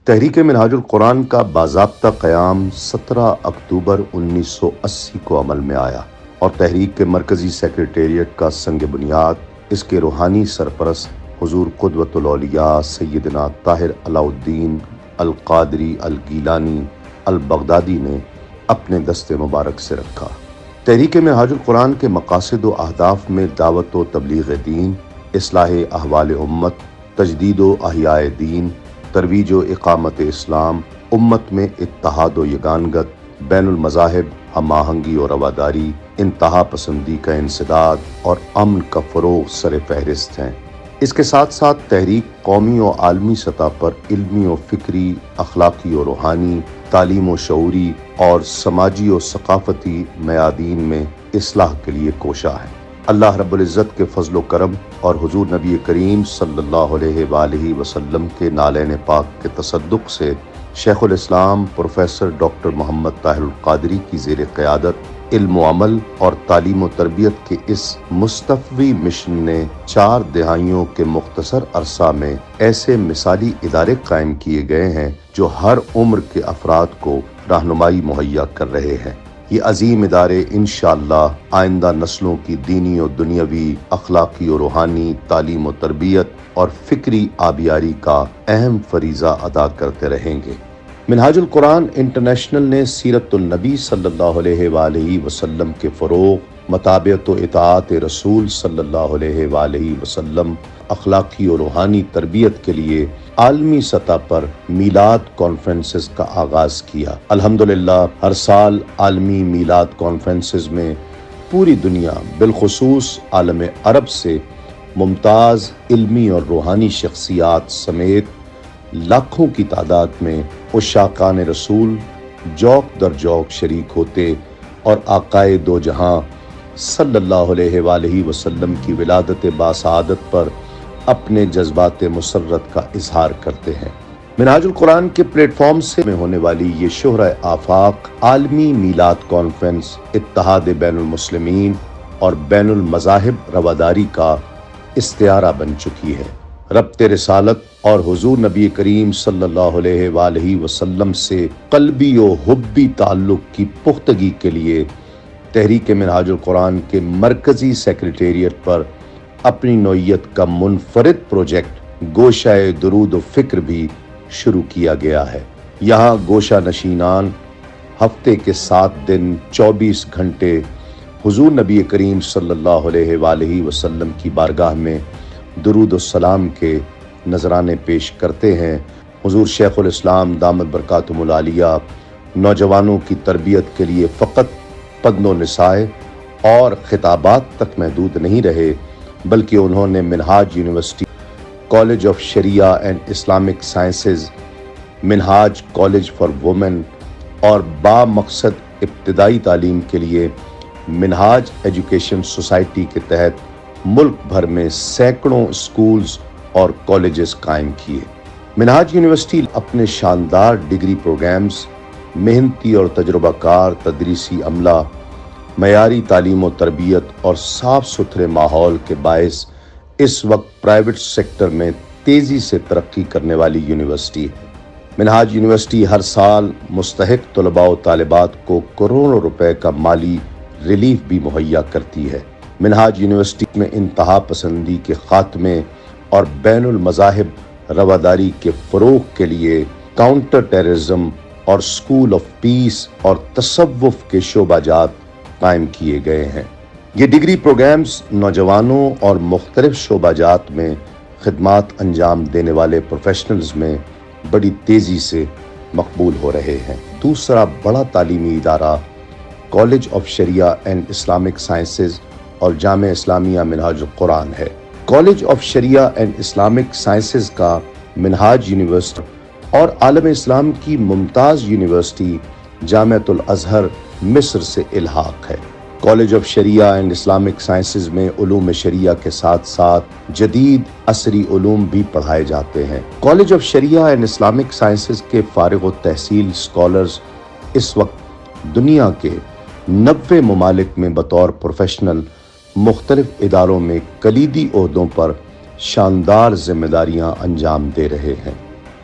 تحریک منہاج القرآن کا باضابطہ قیام 17 اکتوبر 1980 کو عمل میں آیا اور تحریک کے مرکزی سیکریٹریٹ کا سنگ بنیاد اس کے روحانی سرپرست حضور قدوۃ الاولیاء سیدنا طاہر علاء الدین القادری الگیلانی البغدادی نے اپنے دست مبارک سے رکھا۔ تحریک منہاج القرآن کے مقاصد و اہداف میں دعوت و تبلیغ دین، اصلاح احوال امت، تجدید و احیاء دین، ترویج و اقامت اسلام، امت میں اتحاد و یگانگت، بین المذاہب ہم آہنگی و رواداری، انتہا پسندی کا انسداد اور امن کا فروغ سر فہرست ہیں۔ اس کے ساتھ ساتھ تحریک قومی و عالمی سطح پر علمی و فکری، اخلاقی و روحانی، تعلیم و شعوری اور سماجی و ثقافتی میادین میں اصلاح کے لیے کوشاں ہے۔ اللہ رب العزت کے فضل و کرم اور حضور نبی کریم صلی اللہ علیہ وآلہ وسلم کے نالین پاک کے تصدق سے شیخ الاسلام پروفیسر ڈاکٹر محمد طاہر القادری کی زیر قیادت علم و عمل اور تعلیم و تربیت کے اس مستفوی مشن نے 4 دہائیوں کے مختصر عرصہ میں ایسے مثالی ادارے قائم کیے گئے ہیں جو ہر عمر کے افراد کو رہنمائی مہیا کر رہے ہیں۔ یہ عظیم ادارے انشاءاللہ آئندہ نسلوں کی دینی و دنیاوی، اخلاقی و روحانی تعلیم و تربیت اور فکری آبیاری کا اہم فریضہ ادا کرتے رہیں گے۔ منہاج القرآن انٹرنیشنل نے سیرت النبی صلی اللہ علیہ وآلہ وسلم کے فروغ، مطابعت و اطاعت رسول صلی اللہ علیہ وآلہ وسلم، اخلاقی و روحانی تربیت کے لیے عالمی سطح پر میلاد کانفرنسز کا آغاز کیا۔ الحمدللہ ہر سال عالمی میلاد کانفرنسز میں پوری دنیا بالخصوص عالم عرب سے ممتاز علمی اور روحانی شخصیات سمیت لاکھوں کی تعداد میں عشاقان رسول جوق در جوق شریک ہوتے اور آقائے دو جہاں صلی اللہ علیہ وآلہ وسلم کی ولادت باسعادت پر اپنے جذبات مسرت کا اظہار کرتے ہیں۔ منہاج القرآن کے پلیٹ فارم سے میں ہونے والی یہ شہرہ آفاق عالمی میلاد کانفرنس اتحاد بین المسلمین اور بین المذاہب رواداری کا استعارہ بن چکی ہے۔ ربط رسالت اور حضور نبی کریم صلی اللہ علیہ وآلہ وسلم سے قلبی و حبی تعلق کی پختگی کے لیے تحریک منہاج القرآن کے مرکزی سیکریٹریٹ پر اپنی نوعیت کا منفرد پروجیکٹ گوشہ درود و فکر بھی شروع کیا گیا ہے۔ یہاں گوشہ نشینان ہفتے کے 7 دن 24 گھنٹے حضور نبی کریم صلی اللہ علیہ وآلہ وسلم کی بارگاہ میں درود و سلام کے نذرانے پیش کرتے ہیں۔ حضور شیخ الاسلام دامت برکاتہم العالیہ نوجوانوں کی تربیت کے لیے فقط پدن و نسائے اور خطابات تک محدود نہیں رہے، بلکہ انہوں نے Minhaj University, College of Shariah and Islamic Sciences, Minhaj College for Women اور با مقصد ابتدائی تعلیم کے لیے منہاج ایجوکیشن سوسائٹی کے تحت ملک بھر میں سینکڑوں اسکولز اور کالجز قائم کیے۔ منہاج یونیورسٹی اپنے شاندار ڈگری پروگرامز، محنتی اور تجربہ کار تدریسی عملہ، معیاری تعلیم و تربیت اور صاف ستھرے ماحول کے باعث اس وقت پرائیویٹ سیکٹر میں تیزی سے ترقی کرنے والی یونیورسٹی ہے۔ منہاج یونیورسٹی ہر سال مستحق طلباء و طالبات کو کروڑوں روپے کا مالی ریلیف بھی مہیا کرتی ہے۔ منہاج یونیورسٹی میں انتہا پسندی کے خاتمے اور بین المذاہب رواداری کے فروغ کے لیے کاؤنٹر ٹیررزم اور اسکول آف پیس اور تصوف کے شعبہ جات قائم کیے گئے ہیں۔ یہ ڈگری پروگرامز نوجوانوں اور مختلف شعبہ جات میں خدمات انجام دینے والے پروفیشنلز میں بڑی تیزی سے مقبول ہو رہے ہیں۔ دوسرا بڑا تعلیمی ادارہ College of Shariah and Islamic Sciences اور جامعہ اسلامیہ منہاج القرآن ہے۔ College of Shariah and Islamic Sciences کا منہاج یونیورسٹی اور عالم اسلام کی ممتاز یونیورسٹی جامعۃ الازہر مصر سے الحاق ہے۔ College of Shariah and Islamic Sciences میں علوم شریعہ کے ساتھ ساتھ جدید عصری علوم بھی پڑھائے جاتے ہیں۔ College of Shariah and Islamic Sciences کے فارغ التحصیل اسکالرز اس وقت دنیا کے 90 ممالک میں بطور پروفیشنل مختلف اداروں میں کلیدی عہدوں پر شاندار ذمہ داریاں انجام دے رہے ہیں۔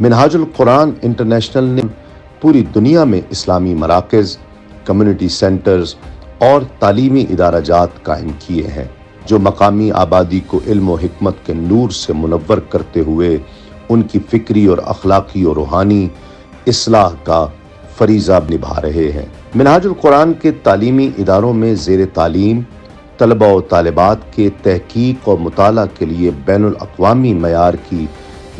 منہاج القرآن انٹرنیشنل نے پوری دنیا میں اسلامی مراکز، کمیونٹی سینٹرز اور تعلیمی ادارہ جات قائم کیے ہیں جو مقامی آبادی کو علم و حکمت کے نور سے منور کرتے ہوئے ان کی فکری اور اخلاقی اور روحانی اصلاح کا فریضہ نبھا رہے ہیں۔ منہاج القرآن کے تعلیمی اداروں میں زیر تعلیم طلبہ و طالبات کے تحقیق اور مطالعہ کے لیے بین الاقوامی معیار کی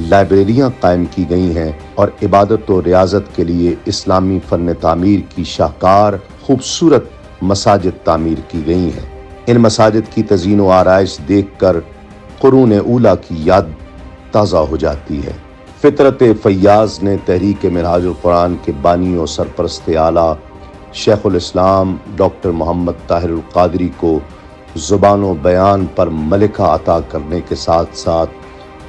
لائبریریاں قائم کی گئی ہیں اور عبادت و ریاضت کے لیے اسلامی فن تعمیر کی شاہکار خوبصورت مساجد تعمیر کی گئی ہیں۔ ان مساجد کی تزئین و آرائش دیکھ کر قرون اولیٰ کی یاد تازہ ہو جاتی ہے۔ فطرت فیاض نے تحریک منہاج القرآن کے بانی و سرپرست اعلیٰ شیخ الاسلام ڈاکٹر محمد طاہر القادری کو زبان و بیان پر ملکہ عطا کرنے کے ساتھ ساتھ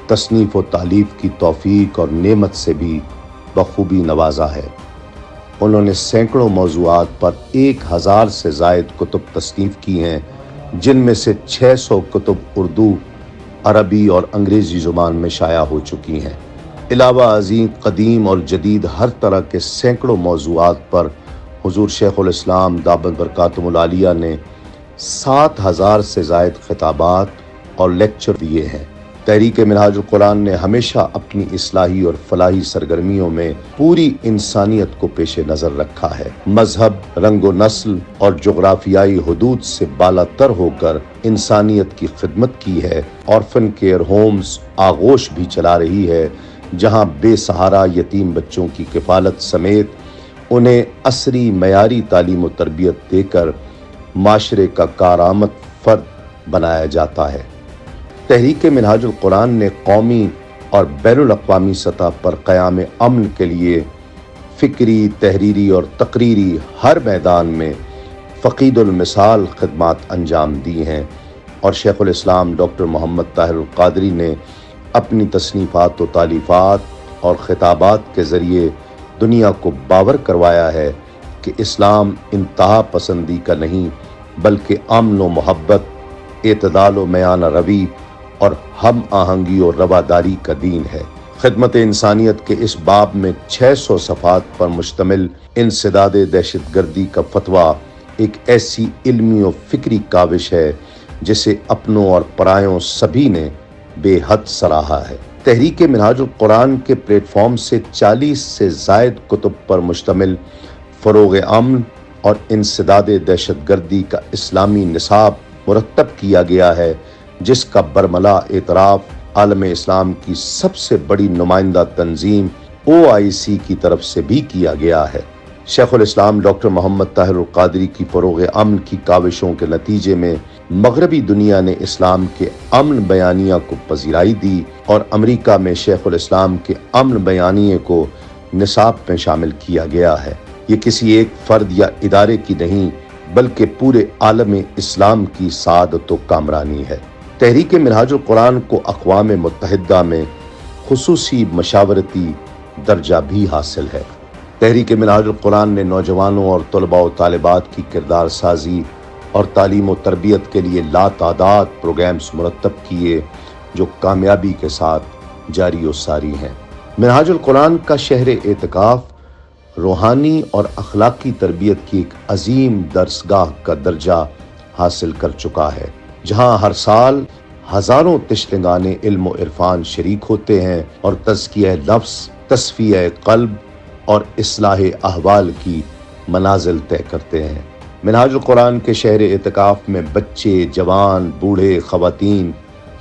تصنیف و تالیف کی توفیق اور نعمت سے بھی بخوبی نوازا ہے۔ انہوں نے سینکڑوں موضوعات پر 1000 سے زائد کتب تصنیف کی ہیں، جن میں سے 600 کتب اردو، عربی اور انگریزی زبان میں شائع ہو چکی ہیں۔ علاوہ ازیں قدیم اور جدید ہر طرح کے سینکڑوں موضوعات پر حضور شیخ الاسلام دامت برکاتہم العالیہ نے 7000 سے زائد خطابات اور لیکچر دیے ہیں۔ تحریک منہاج القرآن نے ہمیشہ اپنی اصلاحی اور فلاحی سرگرمیوں میں پوری انسانیت کو پیش نظر رکھا ہے۔ مذہب، رنگ و نسل اور جغرافیائی حدود سے بالا تر ہو کر انسانیت کی خدمت کی ہے۔ آرفن کیئر ہومز آغوش بھی چلا رہی ہے، جہاں بے سہارا یتیم بچوں کی کفالت سمیت انہیں عصری معیاری تعلیم و تربیت دے کر معاشرے کا کارآمد فرد بنایا جاتا ہے۔ تحریک منہاج القرآن نے قومی اور بین الاقوامی سطح پر قیام امن کے لیے فکری، تحریری اور تقریری ہر میدان میں فقید المثال خدمات انجام دی ہیں، اور شیخ الاسلام ڈاکٹر محمد طاہر القادری نے اپنی تصنیفات و تالیفات اور خطابات کے ذریعے دنیا کو باور کروایا ہے کہ اسلام انتہا پسندی کا نہیں بلکہ امن و محبت، اعتدال و میانہ روی اور ہم آہنگی اور رواداری کا دین ہے۔ خدمت انسانیت کے اس باب میں 600 صفحات پر مشتمل انسداد دہشت گردی کا فتویٰ ایک ایسی علمی و فکری کاوش ہے جسے اپنوں اور پرایوں سبھی نے بے حد سراہا ہے۔ تحریک منہاج القرآن کے پلیٹ فارم سے 40 سے زائد کتب پر مشتمل فروغ امن اور انسداد دہشت گردی کا اسلامی نصاب مرتب کیا گیا ہے، جس کا برملا اعتراف عالم اسلام کی سب سے بڑی نمائندہ تنظیم OIC کی طرف سے بھی کیا گیا ہے۔ شیخ الاسلام ڈاکٹر محمد طاہر القادری کی فروغ امن کی کاوشوں کے نتیجے میں مغربی دنیا نے اسلام کے امن بیانیہ کو پذیرائی دی، اور امریکہ میں شیخ الاسلام کے امن بیانیے کو نصاب میں شامل کیا گیا ہے۔ یہ کسی ایک فرد یا ادارے کی نہیں بلکہ پورے عالم اسلام کی سعادت و کامرانی ہے۔ تحریک منہاج القرآن کو اقوام متحدہ میں خصوصی مشاورتی درجہ بھی حاصل ہے۔ تحریک منہاج القرآن نے نوجوانوں اور طلباء و طالبات کی کردار سازی اور تعلیم و تربیت کے لیے لاتعداد پروگرامز مرتب کیے جو کامیابی کے ساتھ جاری و ساری ہیں۔ منہاج القرآن کا شہر اعتکاف روحانی اور اخلاقی تربیت کی ایک عظیم درسگاہ کا درجہ حاصل کر چکا ہے، جہاں ہر سال ہزاروں تشنگان علم و عرفان شریک ہوتے ہیں اور تزکیہ نفس، تصفیہ قلب اور اصلاح احوال کی منازل طے کرتے ہیں۔ منہاج القرآن کے شہر اعتکاف میں بچے، جوان، بوڑھے، خواتین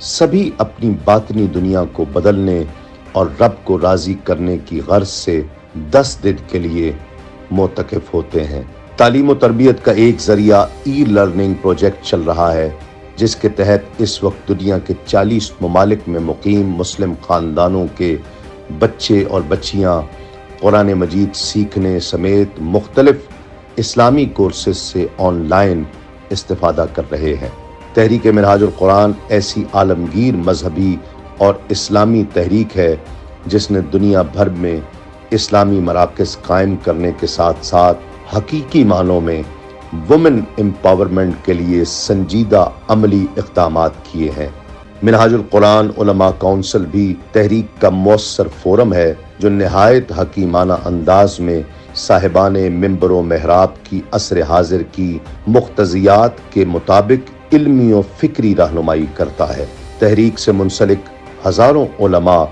سبھی اپنی باطنی دنیا کو بدلنے اور رب کو راضی کرنے کی غرض سے 10 دن کے لیے معتکف ہوتے ہیں۔ تعلیم و تربیت کا ایک ذریعہ ای لرننگ پروجیکٹ چل رہا ہے، جس کے تحت اس وقت دنیا کے 40 ممالک میں مقیم مسلم خاندانوں کے بچے اور بچیاں قرآن مجید سیکھنے سمیت مختلف اسلامی کورسز سے آن لائن استفادہ کر رہے ہیں۔ تحریک منہاج القرآن ایسی عالمگیر مذہبی اور اسلامی تحریک ہے جس نے دنیا بھر میں اسلامی مراکز قائم کرنے کے ساتھ ساتھ حقیقی معنوں میں وومن امپاورمنٹ کے لیے سنجیدہ عملی اقدامات کیے ہیں۔ منہاج القرآن علماء کونسل بھی تحریک کا مؤثر فورم ہے، جو نہایت حکیمانہ انداز میں صاحبان منبر و محراب کی عصر حاضر کی مقتضیات کے مطابق علمی و فکری رہنمائی کرتا ہے۔ تحریک سے منسلک ہزاروں علماء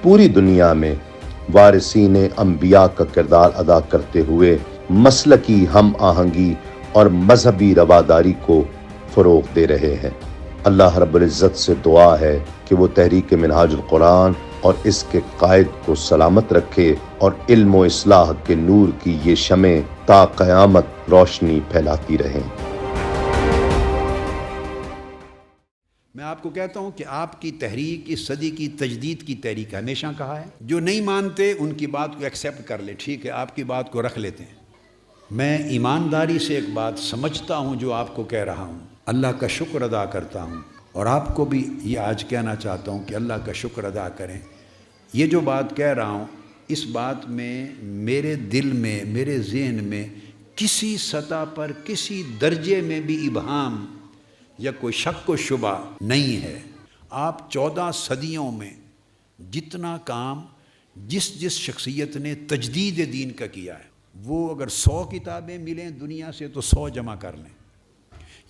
پوری دنیا میں وارثین انبیاء کا کردار ادا کرتے ہوئے مسلکی ہم آہنگی اور مذہبی رواداری کو فروغ دے رہے ہیں۔ اللہ رب العزت سے دعا ہے کہ وہ تحریک منہاج القرآن اور اس کے قائد کو سلامت رکھے اور علم و اصلاح کے نور کی یہ شمع تا قیامت روشنی پھیلاتی رہیں۔ میں آپ کو کہتا ہوں کہ آپ کی تحریک اس صدی کی تجدید کی تحریک ہمیشہ کہا ہے۔ جو نہیں مانتے ان کی بات کو ایکسیپٹ کر لے، ٹھیک ہے، آپ کی بات کو رکھ لیتے ہیں۔ میں ایمانداری سے ایک بات سمجھتا ہوں جو آپ کو کہہ رہا ہوں، اللہ کا شکر ادا کرتا ہوں، اور آپ کو بھی یہ آج کہنا چاہتا ہوں کہ اللہ کا شکر ادا کریں۔ یہ جو بات کہہ رہا ہوں، اس بات میں میرے دل میں، میرے ذہن میں کسی سطح پر کسی درجے میں بھی ابہام یا کوئی شک و شبہ نہیں ہے۔ آپ 14 صدیوں میں جتنا کام جس شخصیت نے تجدید دین کا کیا ہے، وہ اگر 100 کتابیں ملیں دنیا سے تو 100 جمع کر لیں۔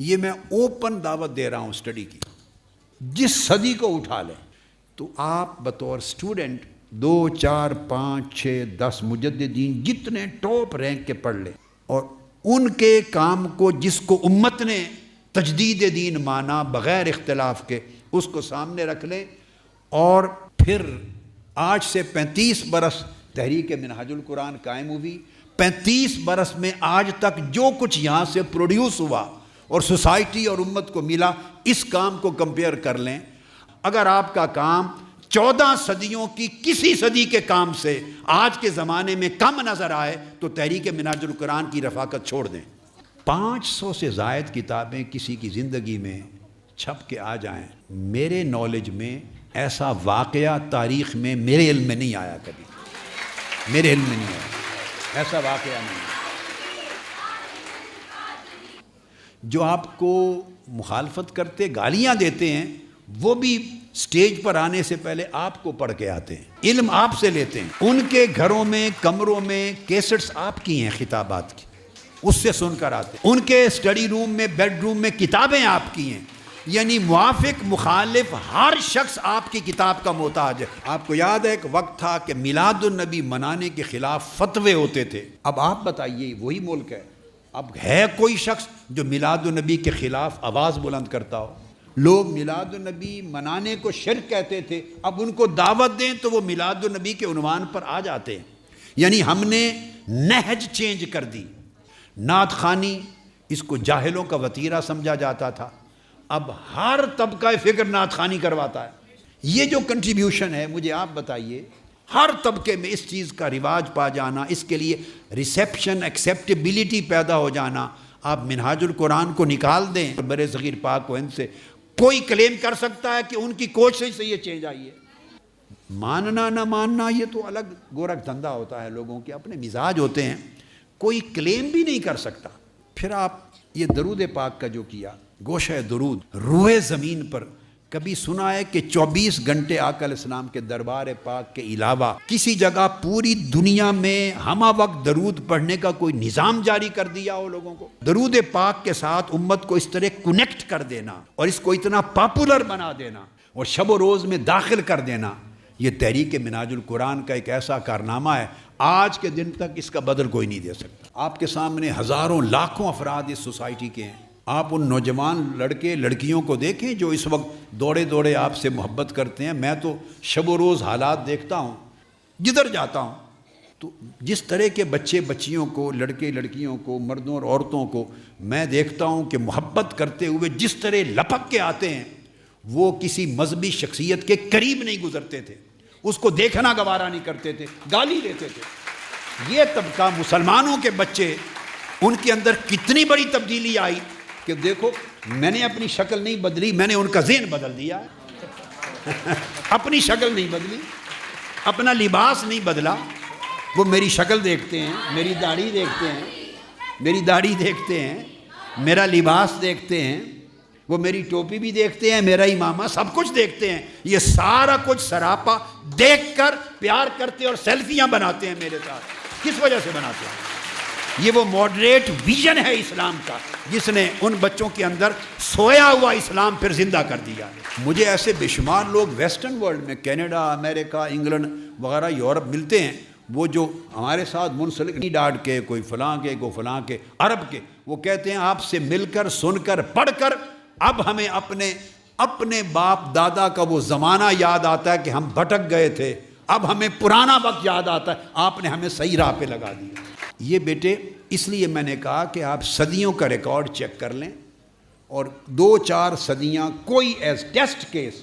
یہ میں اوپن دعوت دے رہا ہوں اسٹڈی کی، جس صدی کو اٹھا لیں تو آپ بطور سٹوڈنٹ 2 4 5 6 10 مجددین جتنے ٹاپ رینک کے پڑھ لیں، اور ان کے کام کو جس کو امت نے تجدید دین مانا بغیر اختلاف کے، اس کو سامنے رکھ لیں، اور پھر آج سے 35 برس تحریک منہاج القرآن قائم ہوئی۔ 35 برس میں آج تک جو کچھ یہاں سے پروڈیوس ہوا اور سوسائٹی اور امت کو ملا، اس کام کو کمپیئر کر لیں۔ اگر آپ کا کام 14 صدیوں کی کسی صدی کے کام سے آج کے زمانے میں کم نظر آئے تو تحریک منہاج القرآن کی رفاقت چھوڑ دیں۔ 500 سے زائد کتابیں کسی کی زندگی میں چھپ کے آ جائیں، میرے نالج میں ایسا واقعہ تاریخ میں میرے علم میں نہیں آیا، کبھی میرے علم میں نہیں آیا، ایسا واقعہ نہیں ہے۔ جو آپ کو مخالفت کرتے گالیاں دیتے ہیں، وہ بھی سٹیج پر آنے سے پہلے آپ کو پڑھ کے آتے ہیں، علم آپ سے لیتے ہیں۔ ان کے گھروں میں، کمروں میں کیسٹس آپ کی ہیں خطابات کی، اس سے سن کر آتے ہیں۔ ان کے سٹڈی روم میں، بیڈ روم میں کتابیں آپ کی ہیں، یعنی موافق مخالف ہر شخص آپ کی کتاب کا محتاج ہے۔ آپ کو یاد ہے ایک وقت تھا کہ میلاد النبی منانے کے خلاف فتوے ہوتے تھے، اب آپ بتائیے وہی ملک ہے، اب ہے کوئی شخص جو میلاد النبی کے خلاف آواز بلند کرتا ہو؟ لوگ میلاد النبی منانے کو شرک کہتے تھے، اب ان کو دعوت دیں تو وہ میلاد النبی کے عنوان پر آ جاتے ہیں۔ یعنی ہم نے نہج چینج کر دی۔ نعت خوانی اس کو جاہلوں کا وتیرہ سمجھا جاتا تھا، اب ہر طبقہ فکر نعت خوانی کرواتا ہے۔ یہ جو کنٹریبیوشن ہے، مجھے آپ بتائیے، ہر طبقے میں اس چیز کا رواج پا جانا، اس کے لیے ریسیپشن، ایکسیپٹیبلٹی پیدا ہو جانا۔ آپ منہاج القرآن کو نکال دیں برے صغیر پاک و ہند سے، کوئی کلیم کر سکتا ہے کہ ان کی کوشش سے یہ چینج آئی ہے؟ ماننا نہ ماننا یہ تو الگ گورکھ دھندا ہوتا ہے، لوگوں کے اپنے مزاج ہوتے ہیں، کوئی کلیم بھی نہیں کر سکتا۔ پھر آپ یہ درود پاک کا جو کیا، گوشہ درود، روح زمین پر کبھی سنا ہے کہ 24 گھنٹے آقا علیہ السلام کے دربار پاک کے علاوہ کسی جگہ پوری دنیا میں ہمہ وقت درود پڑھنے کا کوئی نظام جاری کر دیا ہو لوگوں کو؟ درود پاک کے ساتھ امت کو اس طرح کنیکٹ کر دینا اور اس کو اتنا پاپولر بنا دینا اور شب و روز میں داخل کر دینا، یہ تحریک منہاج القرآن کا ایک ایسا کارنامہ ہے، آج کے دن تک اس کا بدل کوئی نہیں دے سکتا۔ آپ کے سامنے ہزاروں لاکھوں افراد اس سوسائٹی کے ہیں، آپ ان نوجوان لڑکے لڑکیوں کو دیکھیں جو اس وقت دوڑے دوڑے آپ سے محبت کرتے ہیں۔ میں تو شب و روز حالات دیکھتا ہوں، جدھر جاتا ہوں تو جس طرح کے بچے بچیوں کو، لڑکے لڑکیوں کو، مردوں اور عورتوں کو میں دیکھتا ہوں کہ محبت کرتے ہوئے جس طرح لپک کے آتے ہیں، وہ کسی مذہبی شخصیت کے قریب نہیں گزرتے تھے، اس کو دیکھنا گوارا نہیں کرتے تھے، گالی دیتے تھے۔ یہ طبقہ مسلمانوں کے بچے، ان کے اندر کتنی بڑی تبدیلی آئی کہ دیکھو، میں نے اپنی شکل نہیں بدلی، میں نے ان کا ذہن بدل دیا ہے۔ اپنی شکل نہیں بدلی، اپنا لباس نہیں بدلا، وہ میری شکل دیکھتے ہیں، میری داڑھی دیکھتے ہیں، میری داڑھی دیکھتے ہیں، میرا لباس دیکھتے ہیں، وہ میری ٹوپی بھی دیکھتے ہیں، میرا امامہ، سب کچھ دیکھتے ہیں، یہ سارا کچھ سراپا دیکھ کر پیار کرتے اور سیلفیاں بناتے ہیں میرے ساتھ۔ کس وجہ سے بناتے ہیں؟ یہ وہ ماڈریٹ ویژن ہے اسلام کا جس نے ان بچوں کے اندر سویا ہوا اسلام پھر زندہ کر دیا۔ مجھے ایسے بے شمار لوگ ویسٹرن ورلڈ میں، کینیڈا، امریکہ، انگلینڈ وغیرہ، یورپ ملتے ہیں، وہ جو ہمارے ساتھ منسلک نہیں، ڈاٹ کے، کوئی فلاں کے، کوئی فلاں کے، عرب کے، وہ کہتے ہیں آپ سے مل کر، سن کر، پڑھ کر اب ہمیں اپنے باپ دادا کا وہ زمانہ یاد آتا ہے کہ ہم بھٹک گئے تھے، اب ہمیں پرانا وقت یاد آتا ہے، آپ نے ہمیں صحیح راہ پہ لگا دیا۔ یہ بیٹے اس لیے میں نے کہا کہ آپ صدیوں کا ریکارڈ چیک کر لیں اور 2-4 صدیاں کوئی ایز ٹیسٹ کیس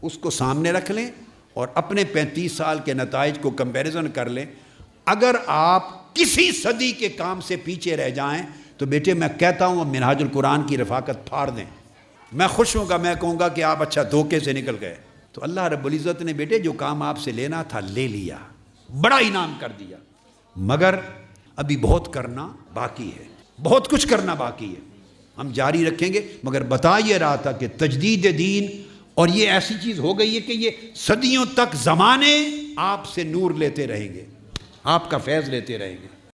اس کو سامنے رکھ لیں اور اپنے 35 سال کے نتائج کو کمپیریزن کر لیں۔ اگر آپ کسی صدی کے کام سے پیچھے رہ جائیں تو بیٹے میں کہتا ہوں منہاج القرآن کی رفاقت پھاڑ دیں۔ میں خوش ہوں گا، میں کہوں گا کہ آپ اچھا دھوکے سے نکل گئے۔ تو اللہ رب العزت نے بیٹے جو کام آپ سے لینا تھا لے لیا، بڑا انعام کر دیا، مگر ابھی بہت کرنا باقی ہے، بہت کچھ کرنا باقی ہے۔ ہم جاری رکھیں گے، مگر بتا یہ رہا تھا کہ تجدید دین، اور یہ ایسی چیز ہو گئی ہے کہ یہ صدیوں تک زمانے آپ سے نور لیتے رہیں گے، آپ کا فیض لیتے رہیں گے۔